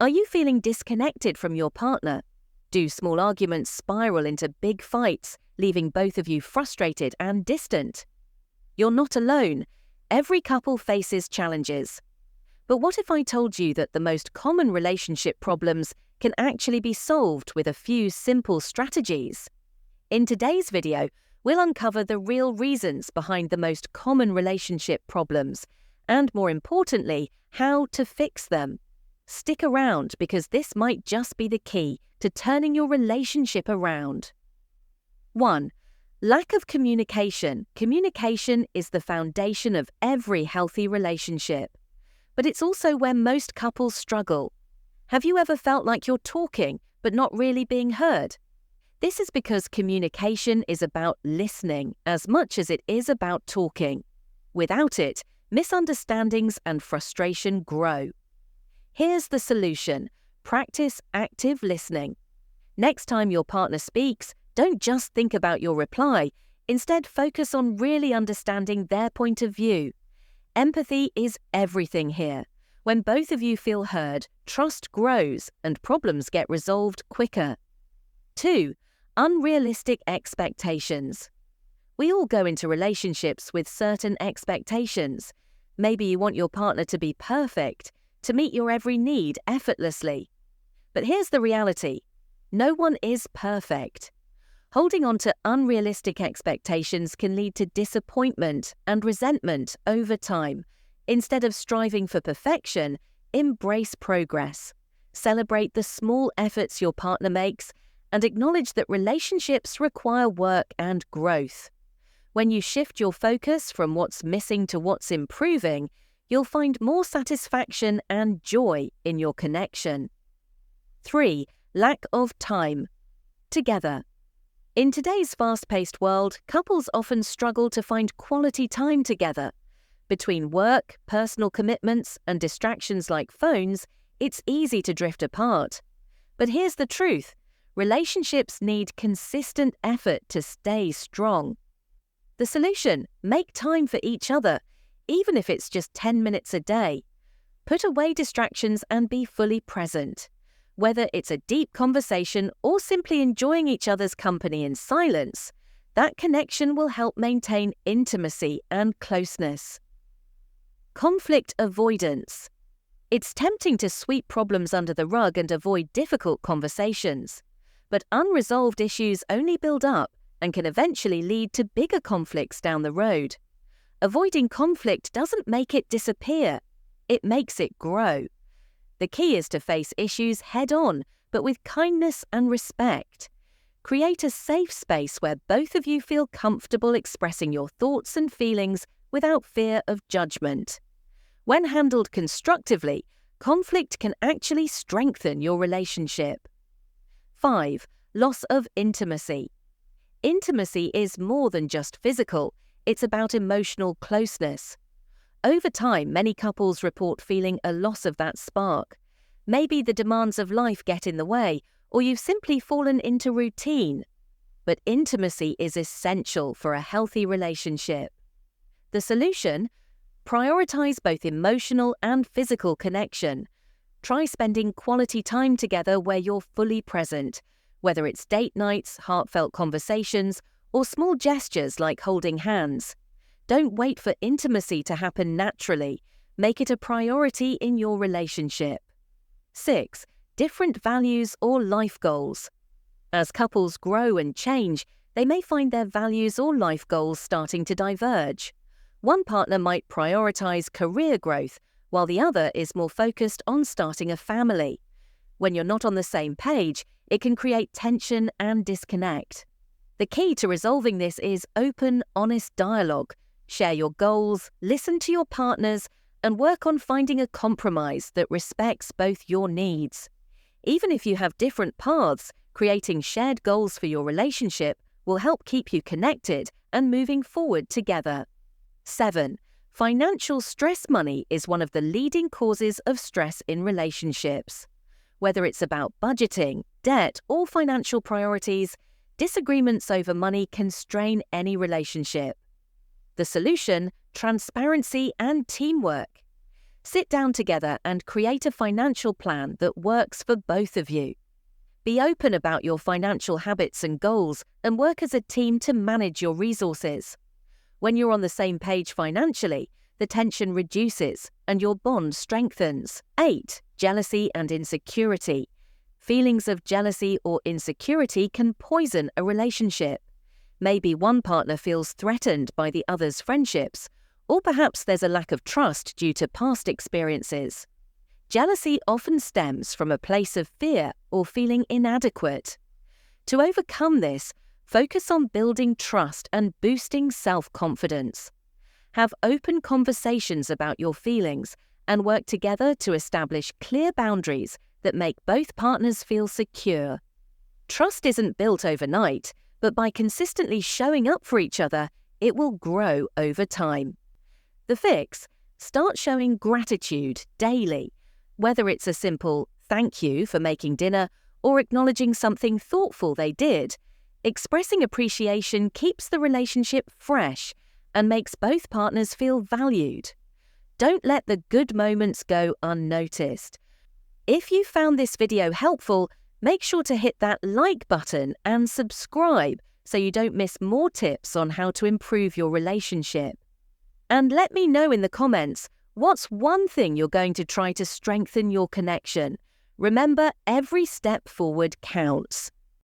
Are you feeling disconnected from your partner? Do small arguments spiral into big fights, leaving both of you frustrated and distant? You're not alone. Every couple faces challenges. But what if I told you that the most common relationship problems can actually be solved with a few simple strategies? In today's video, we'll uncover the real reasons behind the most common relationship problems, and more importantly, how to fix them. Stick around because this might just be the key to turning your relationship around. 1. Lack of communication. Communication is the foundation of every healthy relationship. But it's also where most couples struggle. Have you ever felt like you're talking but not really being heard? This is because communication is about listening as much as it is about talking. Without it, misunderstandings and frustration grow. Here's the solution. Practice active listening. Next time your partner speaks, don't just think about your reply. Instead, focus on really understanding their point of view. Empathy is everything here. When both of you feel heard, trust grows and problems get resolved quicker. 2. Unrealistic expectations. We all go into relationships with certain expectations. Maybe you want your partner to be perfect, to meet your every need effortlessly. But here's the reality. No one is perfect. Holding on to unrealistic expectations can lead to disappointment and resentment over time. Instead of striving for perfection, embrace progress. Celebrate the small efforts your partner makes and acknowledge that relationships require work and growth. When you shift your focus from what's missing to what's improving, you'll find more satisfaction and joy in your connection. 3. Lack of time. Together. In today's fast-paced world, couples often struggle to find quality time together. Between work, personal commitments, and distractions like phones, it's easy to drift apart. But here's the truth. Relationships need consistent effort to stay strong. The solution: make time for each other, even if it's just 10 minutes a day. Put away distractions and be fully present. Whether it's a deep conversation or simply enjoying each other's company in silence, that connection will help maintain intimacy and closeness. Conflict avoidance. It's tempting to sweep problems under the rug and avoid difficult conversations. But unresolved issues only build up and can eventually lead to bigger conflicts down the road. Avoiding conflict doesn't make it disappear, it makes it grow. The key is to face issues head-on, but with kindness and respect. Create a safe space where both of you feel comfortable expressing your thoughts and feelings without fear of judgment. When handled constructively, conflict can actually strengthen your relationship. 5. Loss of intimacy. Intimacy is more than just physical, it's about emotional closeness. Over time, many couples report feeling a loss of that spark. Maybe the demands of life get in the way, or you've simply fallen into routine. But intimacy is essential for a healthy relationship. The solution? Prioritize both emotional and physical connection. Try spending quality time together where you're fully present, whether it's date nights, heartfelt conversations, or small gestures like holding hands. Don't wait for intimacy to happen naturally. Make it a priority in your relationship. 6. Different values or life goals. As couples grow and change, they may find their values or life goals starting to diverge. One partner might prioritize career growth, while the other is more focused on starting a family. When you're not on the same page, it can create tension and disconnect. The key to resolving this is open, honest dialogue. Share your goals, listen to your partners, and work on finding a compromise that respects both your needs. Even if you have different paths, creating shared goals for your relationship will help keep you connected and moving forward together. 7. Financial stress money is one of the leading causes of stress in relationships. Whether it's about budgeting, debt, or financial priorities, disagreements over money can strain any relationship. The solution: transparency and teamwork. Sit down together and create a financial plan that works for both of you. Be open about your financial habits and goals and work as a team to manage your resources. When you're on the same page financially, the tension reduces and your bond strengthens. 8. Jealousy and insecurity. Feelings of jealousy or insecurity can poison a relationship. Maybe one partner feels threatened by the other's friendships, or perhaps there's a lack of trust due to past experiences. Jealousy often stems from a place of fear or feeling inadequate. To overcome this, focus on building trust and boosting self-confidence. Have open conversations about your feelings and work together to establish clear boundaries that make both partners feel secure. Trust isn't built overnight, but by consistently showing up for each other, it will grow over time. The fix: start showing gratitude daily. Whether it's a simple thank you for making dinner or acknowledging something thoughtful they did, expressing appreciation keeps the relationship fresh and makes both partners feel valued. Don't let the good moments go unnoticed. If you found this video helpful, make sure to hit that like button and subscribe so you don't miss more tips on how to improve your relationship. And let me know in the comments, what's one thing you're going to try to strengthen your connection? Remember, every step forward counts.